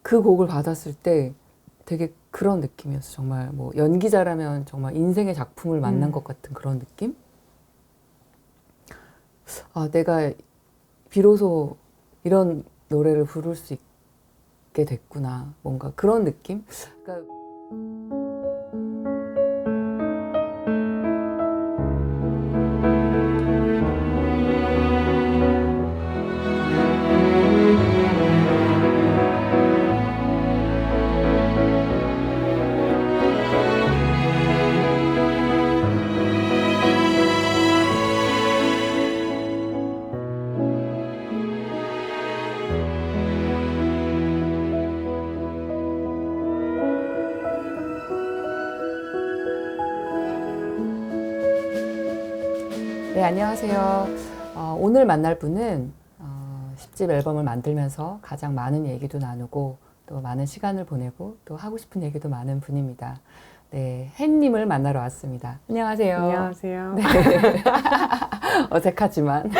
그 곡을 받았을 때 되게 그런 느낌이었어. 정말 뭐 연기자라면 정말 인생의 작품을 만난 것 같은 그런 느낌? 아, 내가 비로소 이런 노래를 부를 수 있게 됐구나. 뭔가 그런 느낌? 그러니까 네, 안녕하세요. 오늘 만날 분은 10집 앨범을 만들면서 가장 많은 얘기도 나누고 또 많은 시간을 보내고 또 하고 싶은 얘기도 많은 분입니다. 네, 햇님을 만나러 왔습니다. 안녕하세요. 안녕하세요. 네. 어색하지만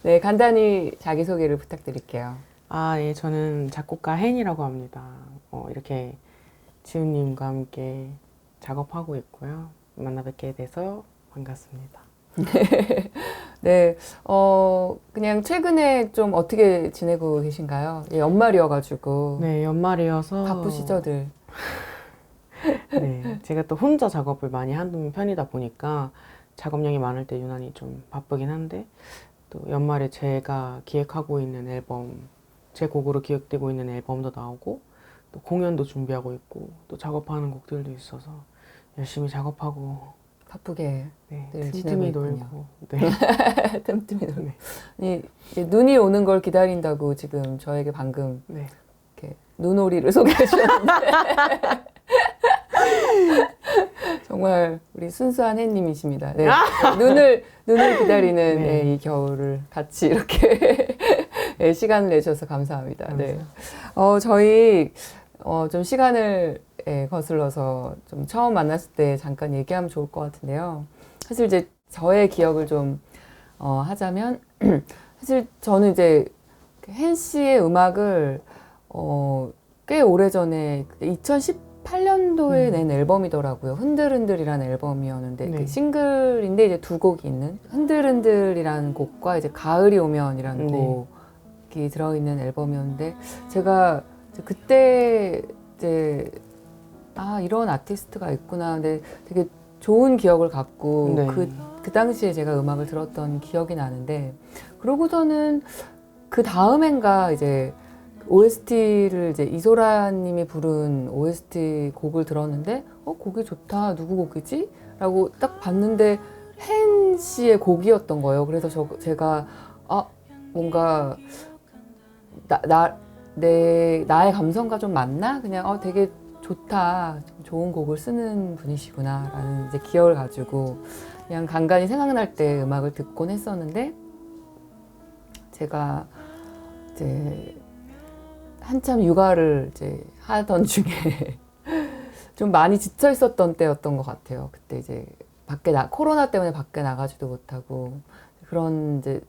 네, 간단히 자기소개를 부탁드릴게요. 예, 저는 작곡가 헨이라고 합니다. 이렇게 지훈님과 함께 작업하고 있고요. 만나 뵙게 돼서 반갑습니다. 네, 그냥 최근에 좀 어떻게 지내고 계신가요? 예, 연말이어가지고 네, 연말이어서 바쁘시죠들? 네, 제가 또 혼자 작업을 많이 하는 편이다 보니까 작업량이 많을 때 유난히 좀 바쁘긴 한데 또 연말에 제가 기획하고 있는 앨범, 제 곡으로 기획되고 있는 앨범도 나오고 또 공연도 준비하고 있고 또 작업하는 곡들도 있어서 열심히 작업하고 바쁘게 네, 늘 틈틈이 지내고 있군요. 놀고 네. 틈틈이 놀고. 네. 이제 눈이 오는 걸 기다린다고 지금 저에게 방금 네. 이렇게 눈오리를 소개해 주셨는데 정말 우리 순수한 햇님이십니다. 네. 눈을 기다리는 네. 네, 이 겨울을 같이 이렇게 네, 시간을 내셔서 감사합니다. 네. 저희 좀 시간을 거슬러서 좀 처음 만났을 때 잠깐 얘기하면 좋을 것 같은데요. 사실 이제 저의 기억을 좀 하자면 사실 저는 이제 헨 씨의 음악을 꽤 오래전에 2018년도에 낸 앨범이더라고요. 흔들흔들이라는 앨범이었는데 네. 그 싱글인데 이제 두 곡이 있는 흔들흔들이라는 곡과 이제 가을이 오면이라는 네. 곡이 들어있는 앨범이었는데 제가 이제 그때 이제 이런 아티스트가 있구나. 근데 되게 좋은 기억을 갖고 네. 그 당시에 제가 음악을 들었던 기억이 나는데 그러고서는 그 다음엔가 이제 OST를 이제 이소라님이 부른 OST 곡을 들었는데 곡이 좋다. 누구 곡이지? 라고 딱 봤는데 헨 씨의 곡이었던 거예요. 그래서 제가 뭔가 나의 감성과 좀 맞나? 그냥 되게 좋다. 좀 좋은 곡을 쓰는 분이시구나 라는 이제 기억을 가지고 그냥 간간히 생각날 때 음악을 듣곤 했었는데 제가 이제 한참 육아를 이제 하던 중에 좀 많이 지쳐 있었던 때였던 것 같아요. 그때 이제 코로나 때문에 밖에 나가지도 못하고 그런 이제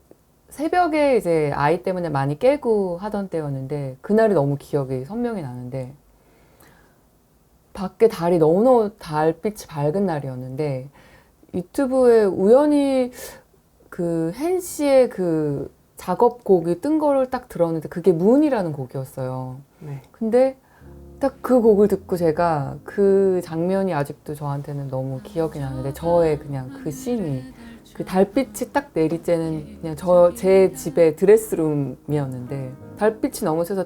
새벽에 이제 아이 때문에 많이 깨고 하던 때였는데 그날이 너무 기억이 선명히 나는데 밖에 달이 너무너무 달빛이 밝은 날이었는데 유튜브에 우연히 그 헨 씨의 그 작업곡이 뜬 거를 딱 들었는데 그게 문이라는 곡이었어요. 네. 근데 딱 그 곡을 듣고 제가 그 장면이 아직도 저한테는 너무 기억이 나는데 저의 그냥 그 씬이 그 달빛이 딱 내리쬐는 그냥 제 집의 드레스룸이었는데 달빛이 너무 세서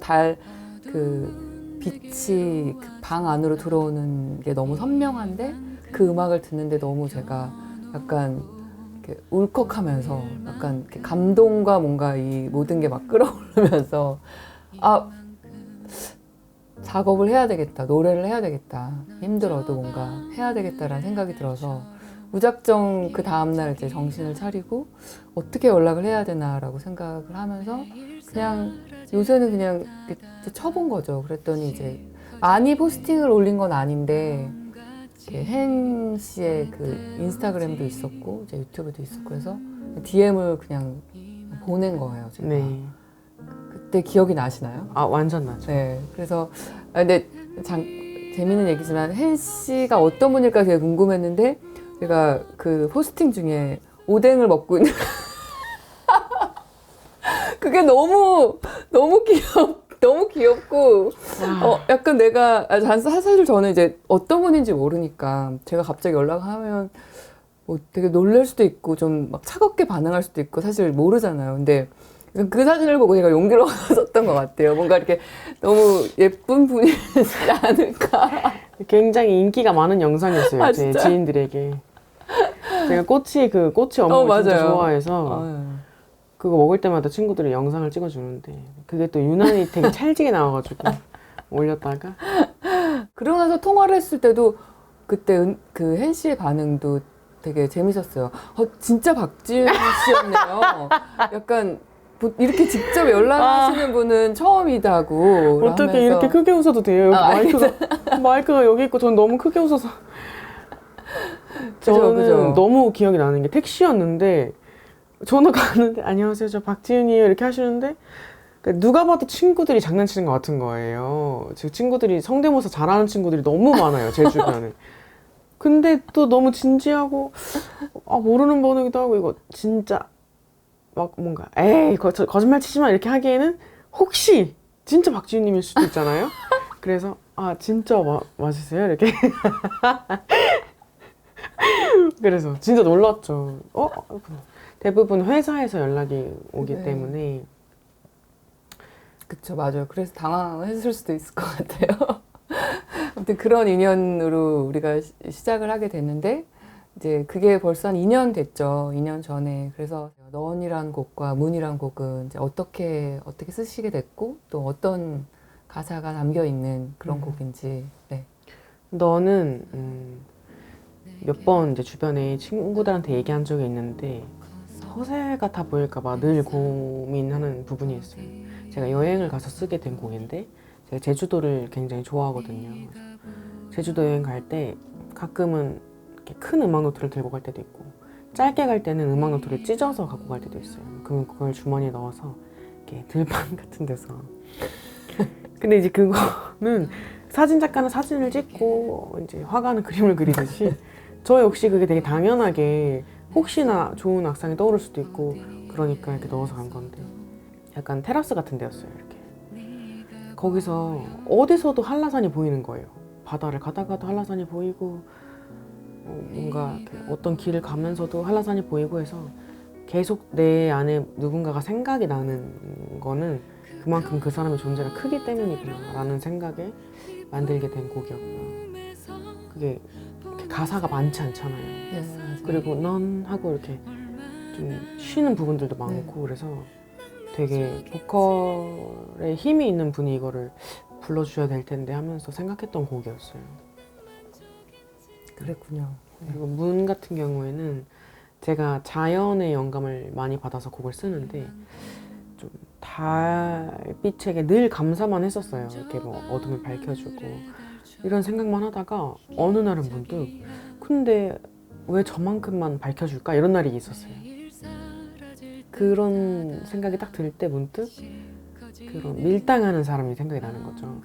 그 빛이 그 방 안으로 들어오는 게 너무 선명한데 그 음악을 듣는데 너무 제가 약간 이렇게 울컥하면서 약간 이렇게 감동과 뭔가 이 모든 게 막 끌어오르면서 작업을 해야 되겠다, 노래를 해야 되겠다, 힘들어도 뭔가 해야 되겠다라는 생각이 들어서 무작정 그 다음날 이제 정신을 차리고 어떻게 연락을 해야 되나라고 생각을 하면서 그냥 요새는 그냥 이렇게 쳐본 거죠. 그랬더니 이제 많이 포스팅을 올린 건 아닌데 헨 씨의 그 인스타그램도 있었고 이제 유튜브도 있었고 그래서 DM을 그냥 보낸 거예요. 제가. 네. 그때 기억이 나시나요? 아, 완전 나죠. 네. 그래서 근데 재밌는 얘기지만 hen 씨가 어떤 분일까 되게 궁금했는데 제가 그 포스팅 중에 오뎅을 먹고 있는 그게 너무 너무 귀엽고 약간 내가 사실 저는 이제 어떤 분인지 모르니까 제가 갑자기 연락하면 뭐 되게 놀랄 수도 있고 좀 막 차갑게 반응할 수도 있고 사실 모르잖아요. 근데 그 사진을 보고 제가 용기를 얻었던 것 같아요. 뭔가 이렇게 너무 예쁜 분이지 않을까. 굉장히 인기가 많은 영상이었어요. 아, 제 진짜? 지인들에게. 제가 꼬치 어묵을 진짜 맞아요. 좋아해서 그거 먹을 때마다 친구들이 영상을 찍어주는데 그게 또 유난히 되게 찰지게 나와가지고 올렸다가 그러고 나서 통화를 했을 때도 그때 그 hen 씨의 반응도 되게 재밌었어요. 진짜 박지윤 씨였네요. 약간 이렇게 직접 연락하시는 분은 처음이다고. 어떻게 하면서. 이렇게 크게 웃어도 돼요? 마이크가 여기 있고 전 너무 크게 웃어서 저는 그죠. 너무 기억이 나는 게 택시였는데 전화 가는데 안녕하세요 저 박지윤이에요 이렇게 하시는데 그러니까 누가 봐도 친구들이 장난치는 것 같은 거예요. 제 친구들이 성대모사 잘하는 친구들이 너무 많아요 제 주변에. 근데 또 너무 진지하고 모르는 번호기도 하고 이거 진짜 막 뭔가 에이 거짓말 치지 마 이렇게 하기에는 혹시 진짜 박지윤님일 수도 있잖아요. 그래서 진짜 맞으세요 이렇게. 그래서 진짜 놀랐죠. 대부분 회사에서 연락이 오기 네. 때문에. 그쵸, 맞아요. 그래서 당황했을 수도 있을 것 같아요. 아무튼 그런 인연으로 우리가 시작을 하게 됐는데 이제 그게 벌써 한 2년 됐죠. 2년 전에. 그래서 넌이란 곡과 문이란 곡은 이제 어떻게 쓰시게 됐고 또 어떤 가사가 담겨 있는 그런 곡인지. 네. 너는 몇 번 이제 주변에 친구들한테 얘기한 적이 있는데 허세 같아 보일까봐 늘 고민하는 부분이 있어요. 제가 여행을 가서 쓰게 된 곡인데 제가 제주도를 굉장히 좋아하거든요. 제주도 여행 갈 때 가끔은 이렇게 큰 음악 노트를 들고 갈 때도 있고 짧게 갈 때는 음악 노트를 찢어서 갖고 갈 때도 있어요. 그러면 그걸 주머니에 넣어서 이렇게 들판 같은 데서 근데 이제 그거는 사진 작가는 사진을 찍고 이제 화가는 그림을 그리듯이 저 역시 그게 되게 당연하게 혹시나 좋은 악상이 떠오를 수도 있고 그러니까 이렇게 넣어서 간 건데 약간 테라스 같은 데였어요. 이렇게 거기서 어디서도 한라산이 보이는 거예요. 바다를 가다가도 한라산이 보이고 뭔가 어떤 길을 가면서도 한라산이 보이고 해서 계속 내 안에 누군가가 생각이 나는 거는 그만큼 그 사람의 존재가 크기 때문이구나 라는 생각에 만들게 된 곡이었고요. 그게 가사가 많지 않잖아요. 네, 맞아요. 그리고 넌 하고 이렇게 좀 쉬는 부분들도 많고 그래서 되게 보컬에 힘이 있는 분이 이거를 불러주셔야 될 텐데 하면서 생각했던 곡이었어요. 그랬군요. 그리고 문 같은 경우에는 제가 자연의 영감을 많이 받아서 곡을 쓰는데 좀 달빛에게 늘 감사만 했었어요. 이렇게 뭐 어둠을 밝혀주고 이런 생각만 하다가 어느 날은 문득 근데 왜 저만큼만 밝혀줄까 이런 날이 있었어요. 그런 생각이 딱 들 때 문득 그런 밀당하는 사람이 생각이 나는 거죠.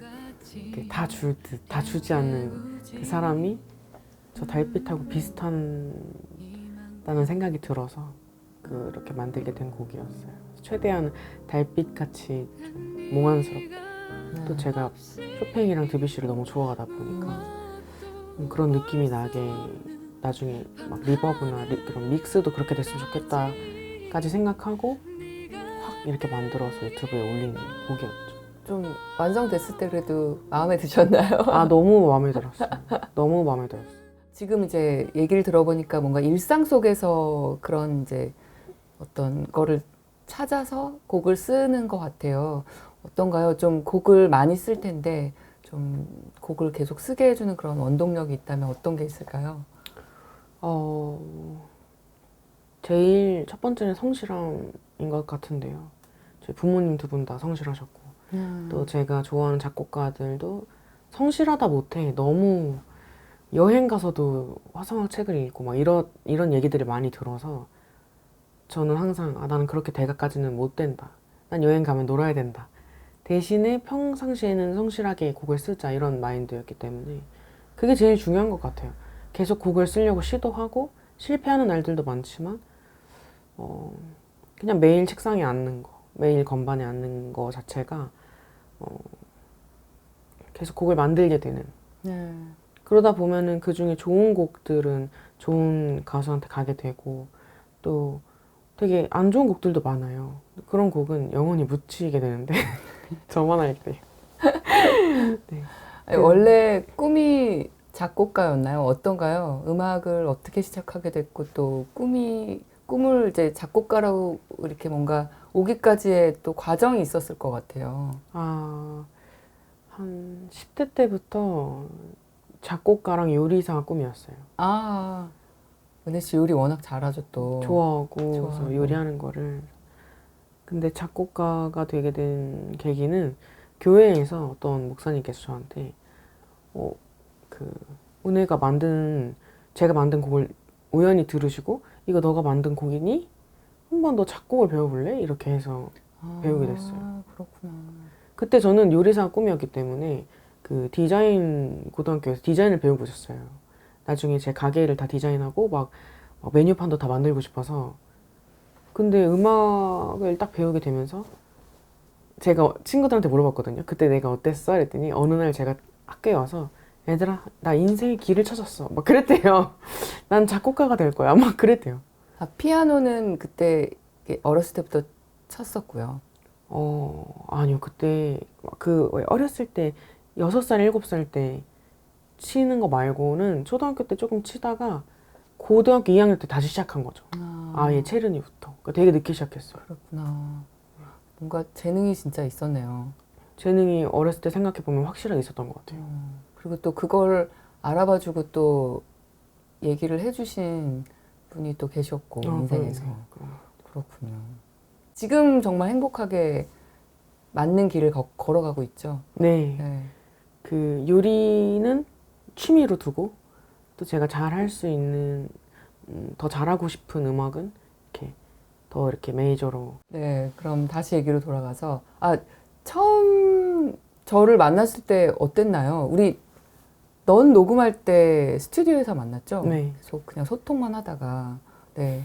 다 줄 듯 다 주지 않는 그 사람이 저 달빛하고 비슷하다는 생각이 들어서 그렇게 만들게 된 곡이었어요. 최대한 달빛같이 좀 몽환스럽고 또 제가 쇼팽이랑 드뷔시를 너무 좋아하다 보니까 그런 느낌이 나게 나중에 막 리버브나 그런 믹스도 그렇게 됐으면 좋겠다까지 생각하고 확 이렇게 만들어서 유튜브에 올린 곡이었죠. 좀 완성됐을 때 그래도 마음에 드셨나요? 너무 마음에 들었어요. 너무 마음에 들었어요. 지금 이제 얘기를 들어보니까 뭔가 일상 속에서 그런 이제 어떤 거를 찾아서 곡을 쓰는 것 같아요. 어떤가요? 좀 곡을 많이 쓸 텐데 좀 곡을 계속 쓰게 해주는 그런 원동력이 있다면 어떤 게 있을까요? 제일 첫 번째는 성실함인 것 같은데요. 저희 부모님 두 분 다 성실하셨고 또 제가 좋아하는 작곡가들도 성실하다 못해 너무 여행 가서도 화성학 책을 읽고 막 이런 얘기들을 많이 들어서 저는 항상 나는 그렇게 대가까지는 못 된다. 난 여행 가면 놀아야 된다. 대신에 평상시에는 성실하게 곡을 쓰자 이런 마인드였기 때문에 그게 제일 중요한 것 같아요. 계속 곡을 쓰려고 시도하고 실패하는 날들도 많지만 그냥 매일 책상에 앉는 거, 매일 건반에 앉는 거 자체가 계속 곡을 만들게 되는. 네. 그러다 보면은 그 중에 좋은 곡들은 좋은 가수한테 가게 되고 또 되게 안 좋은 곡들도 많아요. 그런 곡은 영원히 묻히게 되는데 저만 할 때. 네. 아니, 원래 꿈이 작곡가였나요? 어떤가요? 음악을 어떻게 시작하게 됐고 또 꿈을 이제 작곡가라고 이렇게 뭔가 오기까지의 또 과정이 있었을 것 같아요. 한 10대 때부터 작곡가랑 요리사가 꿈이었어요. 은혜 씨 요리 워낙 잘하죠 또. 좋아하고 좋아하고. 요리하는 거를. 근데 작곡가가 되게 된 계기는 교회에서 어떤 목사님께서 저한테 제가 만든 곡을 우연히 들으시고 이거 너가 만든 곡이니? 한번 너 작곡을 배워볼래? 이렇게 해서 배우게 됐어요. 그렇구나. 그때 저는 요리사가 꿈이었기 때문에 그 고등학교에서 디자인을 배우고 있었어요. 나중에 제 가게를 다 디자인하고 막 메뉴판도 다 만들고 싶어서. 근데 음악을 딱 배우게 되면서 제가 친구들한테 물어봤거든요. 그때 내가 어땠어? 그랬더니 어느 날 제가 학교에 와서 얘들아 나 인생의 길을 찾았어 막 그랬대요. 난 작곡가가 될 거야 막 그랬대요. 피아노는 그때 어렸을 때부터 쳤었고요. 아니요. 그때 왜 어렸을 때 6살, 7살 때 치는 거 말고는 초등학교 때 조금 치다가 고등학교 2학년 때 다시 시작한 거죠. 아예 체르니부터. 그러니까 되게 늦게 시작했어요. 그렇구나. 뭔가 재능이 진짜 있었네요. 재능이 어렸을 때 생각해보면 확실하게 있었던 것 같아요. 그리고 또 그걸 알아봐주고 또 얘기를 해주신 분이 또 계셨고 인생에서. 그렇군요. 지금 정말 행복하게 맞는 길을 걸어가고 있죠. 네. 네. 그 요리는 취미로 두고 또 제가 잘할 수 있는 더 잘하고 싶은 음악은 이렇게 메이저로. 네, 그럼 다시 얘기로 돌아가서 처음 저를 만났을 때 어땠나요? 넌 녹음할 때 스튜디오에서 만났죠? 네. 그래서 그냥 소통만 하다가 네.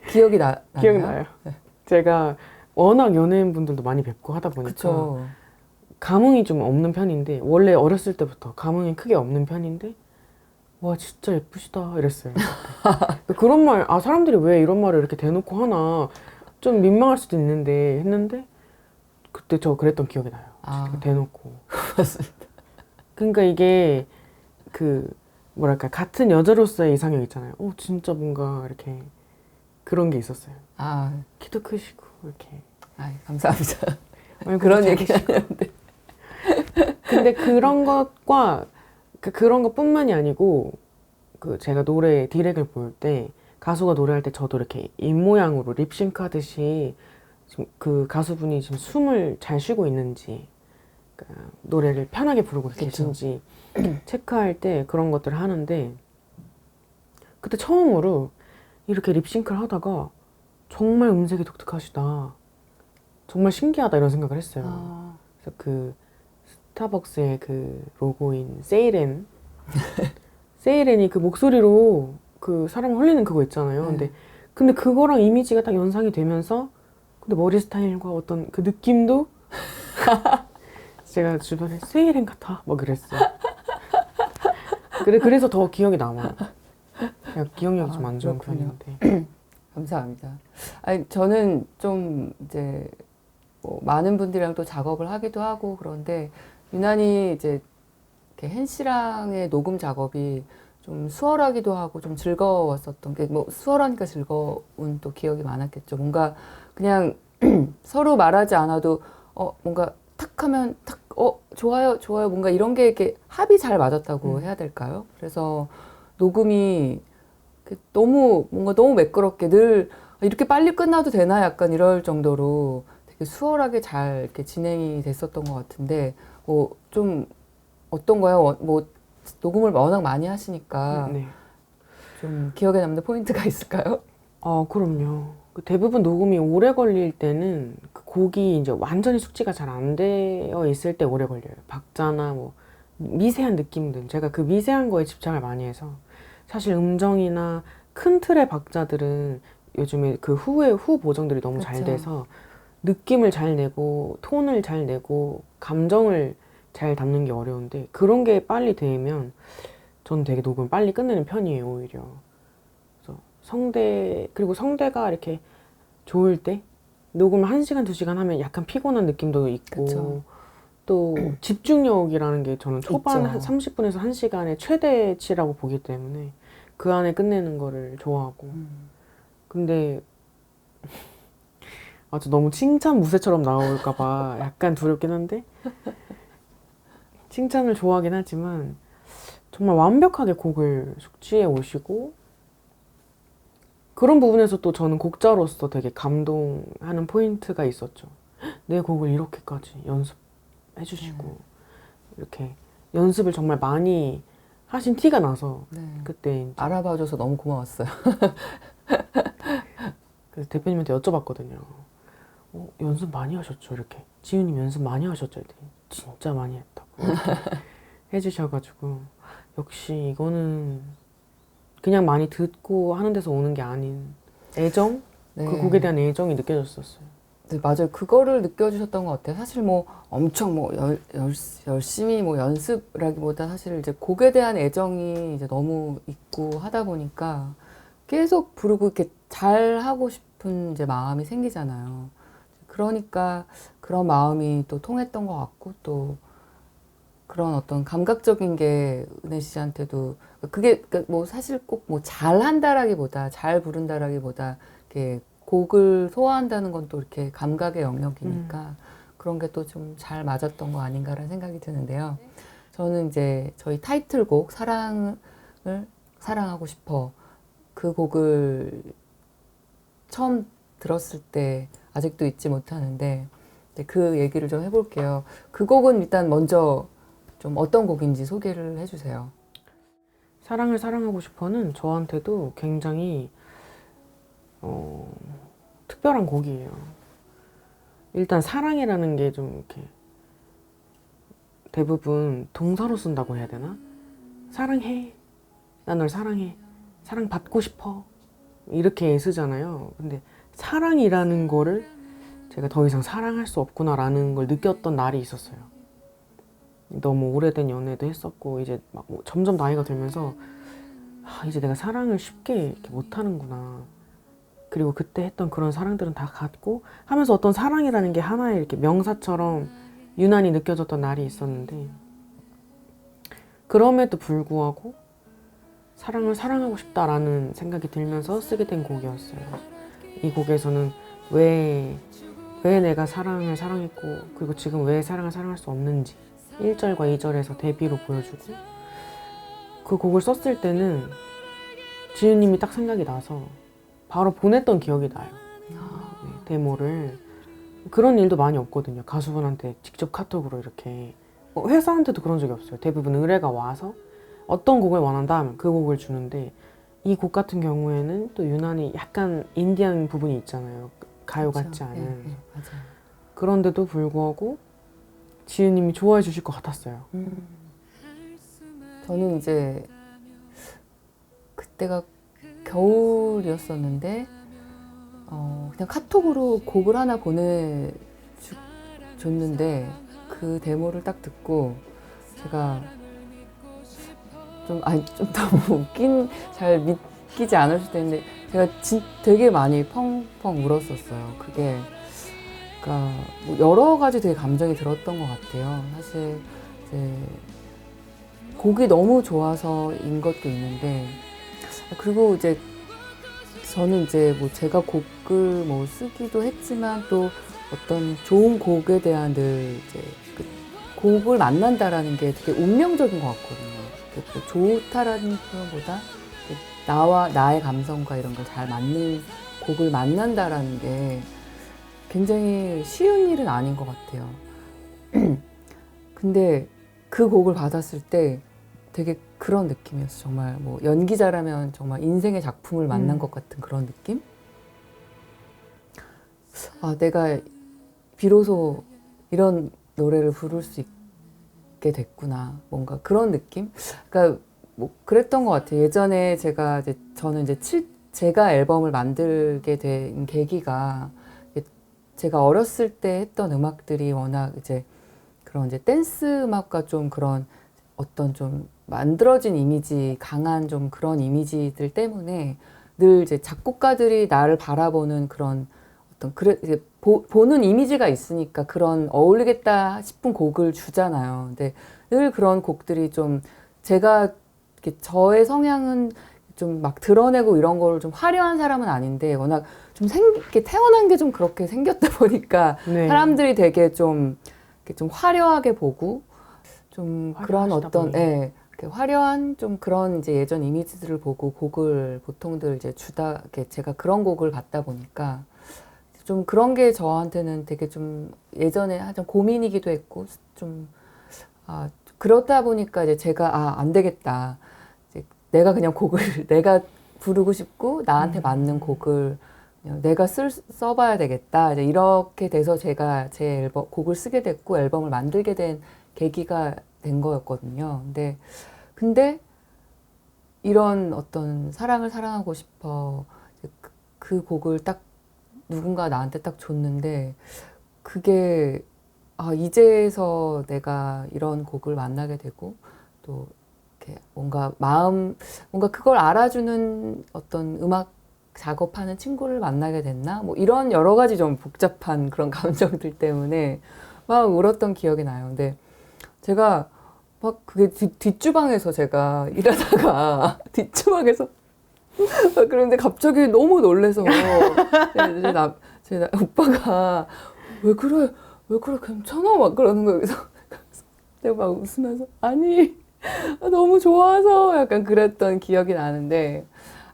기억이 나나요? 기억나요. 네. 제가 워낙 연예인분들도 많이 뵙고 하다 보니까 그쵸. 감흥이 좀 없는 편인데 원래 어렸을 때부터 감흥이 크게 없는 편인데 와 진짜 예쁘시다 이랬어요. 그런 말 사람들이 왜 이런 말을 이렇게 대놓고 하나 좀 민망할 수도 있는데 했는데 그때 저 그랬던 기억이 나요. 대놓고. 맞습니다. 그러니까 이게 뭐랄까 같은 여자로서의 이상형 있잖아요. 진짜 뭔가 이렇게 그런 게 있었어요. 키도 크시고 이렇게. 감사합니다. 그런 얘기 아니었는데. 근데 그런 것과 그런 것뿐만이 아니고 제가 노래 디렉을 볼 때 가수가 노래할 때 저도 이렇게 입모양으로 립싱크 하듯이 그 가수분이 지금 숨을 잘 쉬고 있는지 노래를 편하게 부르고 계신지 체크할 때 그런 것들을 하는데 그때 처음으로 이렇게 립싱크를 하다가 정말 음색이 독특하시다. 정말 신기하다 이런 생각을 했어요. 그래서 스타벅스의 로고인 세이렌이 그 목소리로 사람 홀리는 그거 있잖아요. 근데 그거랑 이미지가 딱 연상이 되면서 근데 머리 스타일과 어떤 그 느낌도 제가 주변에 세이렌 같아 막 그랬어요. 그래서 더 기억이 남아요. 기억력이 좀 안 좋은 편인데. 감사합니다. 저는 좀 이제 많은 분들이랑 또 작업을 하기도 하고 그런데 유난히 이제 hen 씨랑의 녹음 작업이 좀 수월하기도 하고 좀 즐거웠었던 게 수월하니까 즐거운 또 기억이 많았겠죠. 뭔가 그냥 서로 말하지 않아도 뭔가 탁 하면 탁 좋아요 뭔가 이런 게 이렇게 합이 잘 맞았다고 해야 될까요? 그래서 녹음이 뭔가 너무 매끄럽게 늘 이렇게 빨리 끝나도 되나 약간 이럴 정도로 되게 수월하게 잘 이렇게 진행이 됐었던 것 같은데 좀 어떤가요? 녹음을 워낙 많이 하시니까 좀 기억에 남는 포인트가 있을까요? 그럼요. 그 대부분 녹음이 오래 걸릴 때는 그 곡이 이제 완전히 숙지가 잘 안 되어 있을 때 오래 걸려요. 박자나 뭐 미세한 느낌들. 제가 그 미세한 거에 집착을 많이 해서 사실 음정이나 큰 틀의 박자들은 요즘에 그 후 보정들이 너무 잘 그쵸. 돼서 느낌을 잘 내고 톤을 잘 내고 감정을 잘 담는 게 어려운데 그런 게 빨리 되면 저는 되게 녹음을 빨리 끝내는 편이에요, 오히려. 그래서 그리고 성대가 이렇게 좋을 때 녹음을 1시간, 2시간 하면 약간 피곤한 느낌도 있고 그쵸. 또 집중력이라는 게 저는 초반 있죠. 한 30분에서 1시간의 최대치라고 보기 때문에 그 안에 끝내는 거를 좋아하고 근데 아주 너무 칭찬 무새처럼 나올까 봐 약간 두렵긴 한데 칭찬을 좋아하긴 하지만 정말 완벽하게 곡을 숙지해 오시고 그런 부분에서 또 저는 곡자로서 되게 감동하는 포인트가 있었죠. 내 곡을 이렇게까지 연습해 주시고 이렇게 연습을 정말 많이 하신 티가 나서 네. 그때 이제 알아봐줘서 너무 고마웠어요. 그래서 대표님한테 여쭤봤거든요. 연습 많이 하셨죠? 이렇게 지윤님 연습 많이 하셨죠? 이렇게 진짜 많이 했다고 이렇게 해주셔가지고 역시 이거는 그냥 많이 듣고 하는 데서 오는 게 아닌 애정? 네. 그 곡에 대한 애정이 느껴졌었어요. 네, 맞아요. 그거를 느껴주셨던 것 같아요. 사실 뭐 엄청 뭐 열심히 뭐 연습이라기보다 사실 이제 곡에 대한 애정이 이제 너무 있고 하다 보니까 계속 부르고 이렇게 잘 하고 싶은 이제 마음이 생기잖아요. 그러니까 그런 마음이 또 통했던 것 같고 또 그런 어떤 감각적인 게 은혜 씨한테도 그게 뭐 사실 꼭 뭐 잘한다라기보다 잘 부른다라기보다 이렇게 곡을 소화한다는 건 또 이렇게 감각의 영역이니까 그런 게 또 좀 잘 맞았던 거 아닌가라는 생각이 드는데요. 저는 이제 저희 타이틀곡 사랑을 사랑하고 싶어 그 곡을 처음 들었을 때 아직도 잊지 못하는데 그 얘기를 좀 해볼게요. 그 곡은 일단 먼저 좀 어떤 곡인지 소개를 해주세요. 사랑을 사랑하고 싶어는 저한테도 굉장히 특별한 곡이에요. 일단 사랑이라는 게 좀 이렇게 대부분 동사로 쓴다고 해야 되나? 사랑해. 난 널 사랑해. 사랑받고 싶어. 이렇게 쓰잖아요. 근데 사랑이라는 거를 제가 더 이상 사랑할 수 없구나라는 걸 느꼈던 날이 있었어요. 너무 오래된 연애도 했었고 이제 막 점점 나이가 들면서 이제 내가 사랑을 쉽게 이렇게 못하는구나. 그리고 그때 했던 그런 사랑들은 다 갔고 하면서 어떤 사랑이라는 게 하나의 이렇게 명사처럼 유난히 느껴졌던 날이 있었는데 그럼에도 불구하고 사랑을 사랑하고 싶다라는 생각이 들면서 쓰게 된 곡이었어요. 이 곡에서는 왜 내가 사랑을 사랑했고 그리고 지금 왜 사랑을 사랑할 수 없는지 1절과 2절에서 대비로 보여주고 그 곡을 썼을 때는 지윤님이 딱 생각이 나서 바로 보냈던 기억이 나요. 네, 데모를. 그런 일도 많이 없거든요. 가수분한테 직접 카톡으로 이렇게 회사한테도 그런 적이 없어요. 대부분 의뢰가 와서 어떤 곡을 원한다 하면 그 곡을 주는데 이 곡 같은 경우에는 또 유난히 약간 인디안 부분이 있잖아요. 가요 그렇죠. 같지 않은. 네, 맞아요. 그런데도 불구하고 지은님이 좋아해 주실 것 같았어요. 저는 이제 그때가 겨울이었었는데 그냥 카톡으로 곡을 하나 보내줬는데 그 데모를 딱 듣고 제가 좀 너무 잘 믿기지 않을 수도 있는데 제가 되게 많이 펑펑 울었었어요. 그게 그러니까 뭐 여러 가지 되게 감정이 들었던 것 같아요. 사실 이제 곡이 너무 좋아서인 것도 있는데 그리고 이제 저는 이제 뭐 제가 곡을 뭐 쓰기도 했지만 또 어떤 좋은 곡에 대한 늘 이제 그 곡을 만난다라는 게 되게 운명적인 것 같거든요. 뭐 좋다라는 표현보다 나와 나의 감성과 이런 걸 잘 맞는 곡을 만난다라는 게 굉장히 쉬운 일은 아닌 것 같아요. 근데 그 곡을 받았을 때 되게 그런 느낌이었어. 정말 뭐 연기자라면 정말 인생의 작품을 만난 것 같은 그런 느낌? 아, 내가 비로소 이런 노래를 부를 수 있게 됐구나. 뭔가 그런 느낌? 그러니까 뭐 그랬던 것 같아요. 예전에 저는 이제 제가 앨범을 만들게 된 계기가 제가 어렸을 때 했던 음악들이 워낙 이제 그런 이제 댄스 음악과 좀 그런 어떤 좀 만들어진 이미지, 강한 좀 그런 이미지들 때문에 늘 이제 작곡가들이 나를 바라보는 그런 어떤 이제 보는 이미지가 있으니까 그런 어울리겠다 싶은 곡을 주잖아요. 근데 늘 그런 곡들이 좀 제가 이렇게 저의 성향은 좀 막 드러내고 이런 거를 좀 화려한 사람은 아닌데 워낙 좀 이렇게 태어난 게 좀 그렇게 생겼다 보니까 네. 사람들이 되게 좀 이렇게 좀 화려하게 보고 좀 그런 화려하시다 어떤 보니. 예, 이렇게 화려한 좀 그런 이제 예전 이미지들을 보고 곡을 보통들 이제 주다 이렇게 제가 그런 곡을 받다 보니까 좀 그런 게 저한테는 되게 좀 예전에 좀 고민이기도 했고 좀 아, 그러다 보니까 이제 제가 안 되겠다. 이제 내가 그냥 곡을 내가 부르고 싶고 나한테 맞는 곡을 그냥 내가 써봐야 되겠다. 이제 이렇게 돼서 제가 제 곡을 쓰게 됐고 앨범을 만들게 된 계기가 된 거였거든요. 근데 이런 어떤 사랑을 사랑하고 싶어 그 곡을 딱 누군가 나한테 딱 줬는데 그게 이제서 내가 이런 곡을 만나게 되고 또 이렇게 뭔가 그걸 알아주는 어떤 음악 작업하는 친구를 만나게 됐나? 뭐 이런 여러 가지 좀 복잡한 그런 감정들 때문에 막 울었던 기억이 나요. 근데 제가 막 그게 뒷주방에서 제가 일하다가 뒷주방에서 그런데 갑자기 너무 놀래서 제 오빠가 왜 그래? 왜 그래? 괜찮아? 막 그러는 거예요. 그래서 내가 막 웃으면서 아니 너무 좋아서 약간 그랬던 기억이 나는데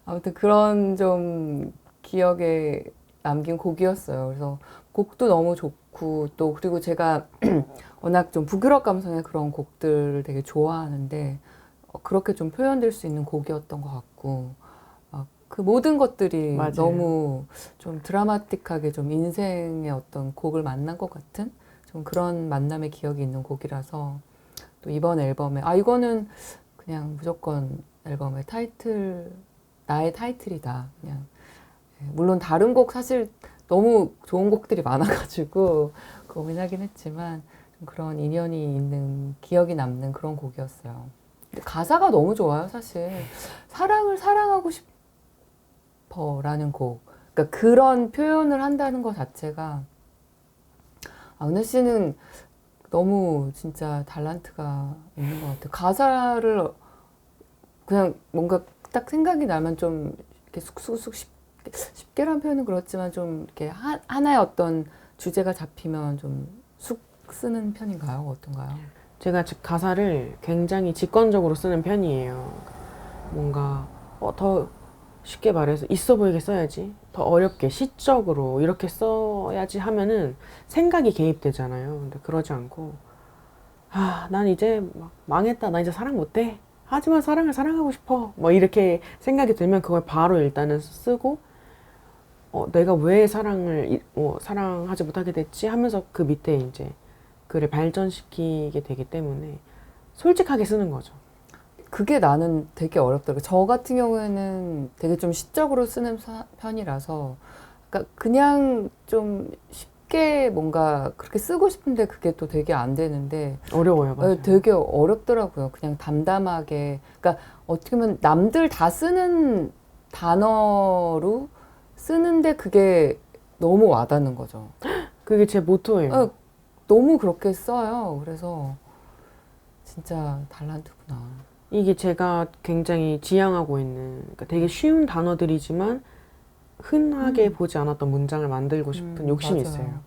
아무튼 그런 좀 기억에 남긴 곡이었어요. 그래서 곡도 너무 좋고 또 그리고 제가 워낙 좀 북유럽 감성의 그런 곡들을 되게 좋아하는데 그렇게 좀 표현될 수 있는 곡이었던 것 같고 그 모든 것들이 맞아요. 너무 좀 드라마틱하게 좀 인생의 어떤 곡을 만난 것 같은 좀 그런 만남의 기억이 있는 곡이라서 또 이번 앨범에 이거는 그냥 무조건 앨범의 나의 타이틀이다. 그냥 물론 다른 곡 사실 너무 좋은 곡들이 많아가지고 고민하긴 했지만 좀 그런 인연이 있는 기억이 남는 그런 곡이었어요. 근데 가사가 너무 좋아요, 사실. 사랑을 사랑하고 싶어라는 곡. 그러니까 그런 표현을 한다는 것 자체가 은혜 씨는 너무 진짜 달란트가 있는 것 같아요. 가사를 그냥 뭔가 딱 생각이 나면 좀 이렇게 쑥쑥쑥 쉽게란 표현은 그렇지만 좀 이렇게 하나의 어떤 주제가 잡히면 좀 쑥 쓰는 편인가요? 어떤가요? 제가 가사를 굉장히 직관적으로 쓰는 편이에요. 뭔가 더 쉽게 말해서 있어 보이게 써야지, 더 어렵게 시적으로 이렇게 써야지 하면은 생각이 개입되잖아요. 근데 그러지 않고 난 이제 막 망했다, 나 이제 사랑 못해, 하지만 사랑을 사랑하고 싶어, 뭐 이렇게 생각이 들면 그걸 바로 일단은 쓰고 내가 왜 사랑하지 못하게 됐지 하면서 그 밑에 이제 글을 발전시키게 되기 때문에 솔직하게 쓰는 거죠. 그게 나는 되게 어렵더라고요. 저 같은 경우에는 되게 좀 시적으로 쓰는 편이라서 그러니까 그냥 좀 쉽게 뭔가 그렇게 쓰고 싶은데 그게 또 되게 안 되는데 어려워요, 맞아요. 되게 어렵더라고요. 그냥 담담하게. 그러니까 어떻게 보면 남들 다 쓰는 단어로 쓰는데 그게 너무 와닿는 거죠. 그게 제 모토예요. 너무 그렇게 써요. 그래서 진짜 달란트구나. 이게 제가 굉장히 지향하고 있는, 그러니까 되게 쉬운 단어들이지만 흔하게 보지 않았던 문장을 만들고 싶은 욕심이 맞아요. 있어요.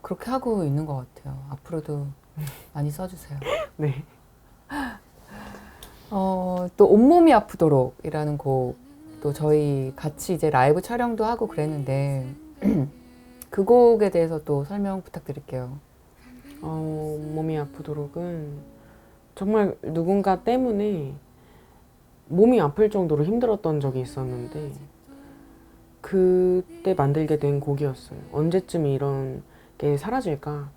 그렇게 하고 있는 것 같아요. 앞으로도 많이 써주세요. 네. 또 온몸이 아프도록이라는 곡도 저희 같이 이제 라이브 촬영도 하고 그랬는데 그 곡에 대해서 또 설명 부탁드릴게요. 몸이 아프도록은 정말 누군가 때문에 몸이 아플 정도로 힘들었던 적이 있었는데 그때 만들게 된 곡이었어요. 언제쯤 이런 게 사라질까?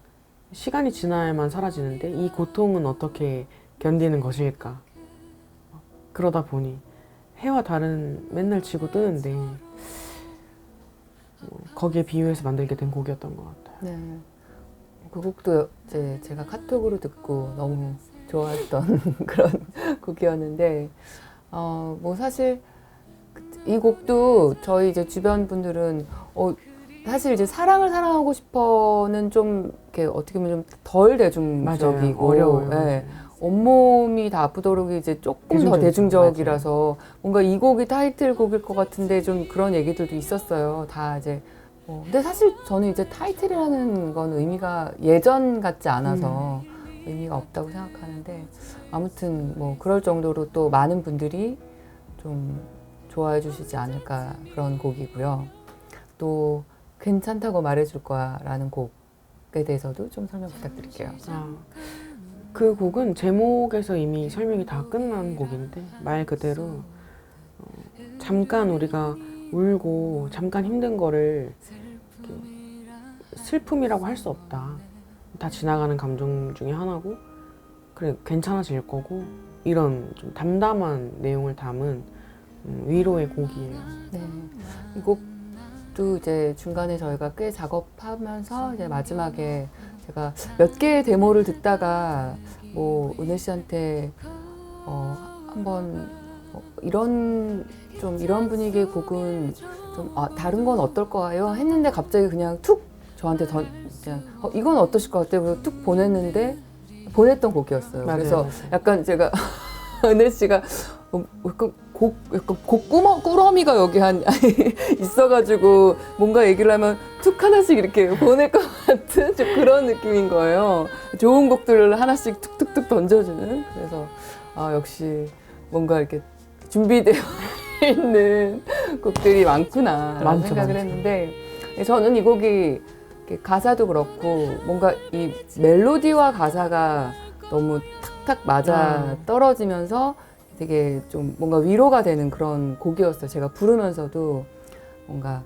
시간이 지나야만 사라지는데 이 고통은 어떻게 견디는 것일까? 그러다 보니 해와 달은 맨날 지고 뜨는데 거기에 비유해서 만들게 된 곡이었던 것 같아요. 네. 그 곡도 이제 제가 카톡으로 듣고 너무 좋아했던 그런 곡이었는데, 뭐 사실 이 곡도 저희 이제 주변 분들은 사실 이제 사랑을 사랑하고 싶어는 좀 이렇게 어떻게 보면 좀 덜 대중적이고 맞아요. 어려워요. 예. 온몸이 다 아프도록 이제 조금 더 대중적이라서 뭔가 이 곡이 타이틀곡일 것 같은데 좀 그런 얘기들도 있었어요. 다 이제 근데 사실 저는 이제 타이틀이라는 건 의미가 예전 같지 않아서 의미가 없다고 생각하는데, 아무튼 뭐 그럴 정도로 또 많은 분들이 좀 좋아해 주시지 않을까 그런 곡이고요. 또 괜찮다고 말해줄 거야 라는 곡에 대해서도 좀 설명 부탁드릴게요. 그 곡은 제목에서 이미 설명이 다 끝난 곡인데, 말 그대로 잠깐 우리가 울고 잠깐 힘든 거를 슬픔이라고 할 수 없다. 다 지나가는 감정 중에 하나고, 그래 괜찮아질 거고, 이런 좀 담담한 내용을 담은 위로의 곡이에요. 네. 이 곡도 이제 중간에 저희가 꽤 작업하면서 이제 마지막에 제가 몇 개의 데모를 듣다가 뭐 은혜 씨한테 한번 이런 분위기의 곡은 좀 다른 건 어떨까요? 했는데 갑자기 그냥 툭 저한테 그냥 이건 어떠실 것 같아요? 그래서 툭 보냈던 곡이었어요. 맞아요, 그래서 맞아요. 약간 제가 은혜 씨가 약간 꾸러미가 여기 있어가지고 뭔가 얘기를 하면 툭 하나씩 이렇게 보낼 것 같은 좀 그런 느낌인 거예요. 좋은 곡들을 하나씩 툭툭툭 던져주는. 그래서 역시 뭔가 이렇게 준비되어 있는 곡들이 많구나 라는 생각을 했는데, 저는 이 곡이 가사도 그렇고 뭔가 이 멜로디와 가사가 너무 탁탁 맞아 떨어지면서 되게 좀 뭔가 위로가 되는 그런 곡이었어요. 제가 부르면서도 뭔가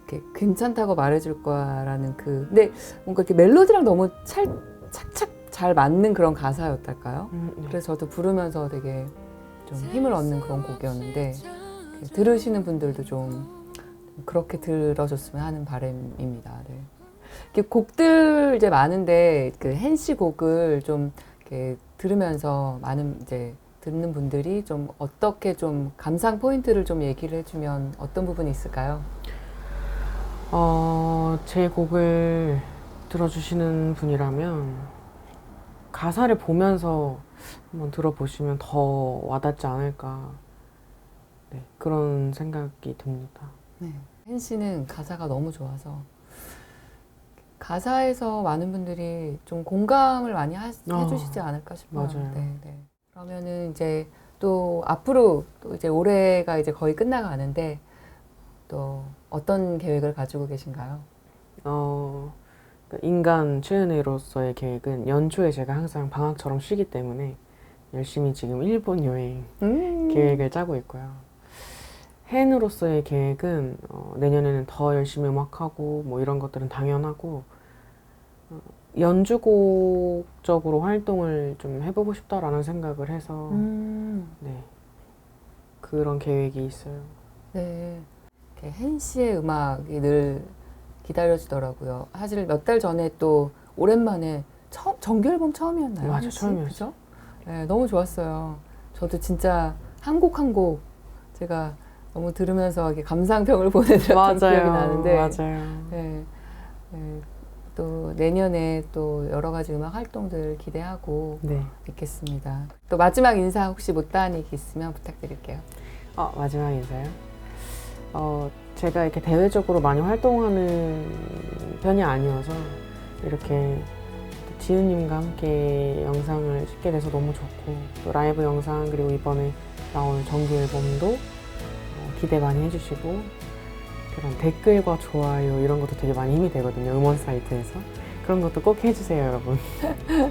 이렇게 괜찮다고 말해줄 거야라는 근데 뭔가 이렇게 멜로디랑 너무 착착 잘 맞는 그런 가사였달까요? 그래서 저도 부르면서 되게 좀 힘을 얻는 그런 곡이었는데, 들으시는 분들도 좀 그렇게 들어줬으면 하는 바람입니다. 네. 이렇게 곡들 이제 많은데 그 헨씨 곡을 좀 이렇게 들으면서 많은 이제 듣는 분들이 좀 어떻게 좀 감상 포인트를 좀 얘기를 해주면 어떤 부분이 있을까요? 제 곡을 들어주시는 분이라면 가사를 보면서 한번 들어보시면 더 와닿지 않을까, 네, 그런 생각이 듭니다. 네. 헨씨는 가사가 너무 좋아서 가사에서 많은 분들이 좀 공감을 많이 해주시지 않을까 싶어요. 맞아요. 네, 네. 그러면은 이제 또 앞으로 또 이제 올해가 이제 거의 끝나가는데 또 어떤 계획을 가지고 계신가요? 인간 최은혜로서의 계획은 연초에 제가 항상 방학처럼 쉬기 때문에 열심히 지금 일본 여행 계획을 짜고 있고요. 헨으로서의 계획은 내년에는 더 열심히 음악하고 뭐 이런 것들은 당연하고, 연주곡적으로 활동을 좀 해보고 싶다라는 생각을 해서 네, 그런 계획이 있어요. 네, 헨 씨의 음악이 늘 기다려지더라고요. 사실 몇 달 전에 또 오랜만에 정규 앨범 처음이었나요? 맞아, 처음이었어요. 네, 너무 좋았어요. 저도 진짜 한 곡 한 곡 제가 너무 들으면서 이렇게 감상평을 보내드렸던 기억이 나는데, 맞아요. 네, 네, 또 내년에 또 여러 가지 음악 활동들 기대하고 네. 있겠습니다. 또 마지막 인사 혹시 못다한 얘기 있으면 부탁드릴게요. 마지막 인사요? 제가 이렇게 대외적으로 많이 활동하는 편이 아니어서 이렇게 지은님과 함께 영상을 찍게 돼서 너무 좋고, 또 라이브 영상 그리고 이번에 나올 정규 앨범도 기대 많이 해주시고, 그런 댓글과 좋아요 이런 것도 되게 많이 힘이 되거든요. 음원 사이트에서. 그런 것도 꼭 해주세요, 여러분.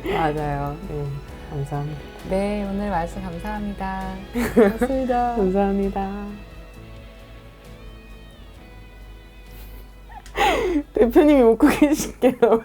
맞아요. 네, 감사합니다. 네, 오늘 말씀 감사합니다. 고맙습니다. 감사합니다. 대표님이 웃고 계실게요.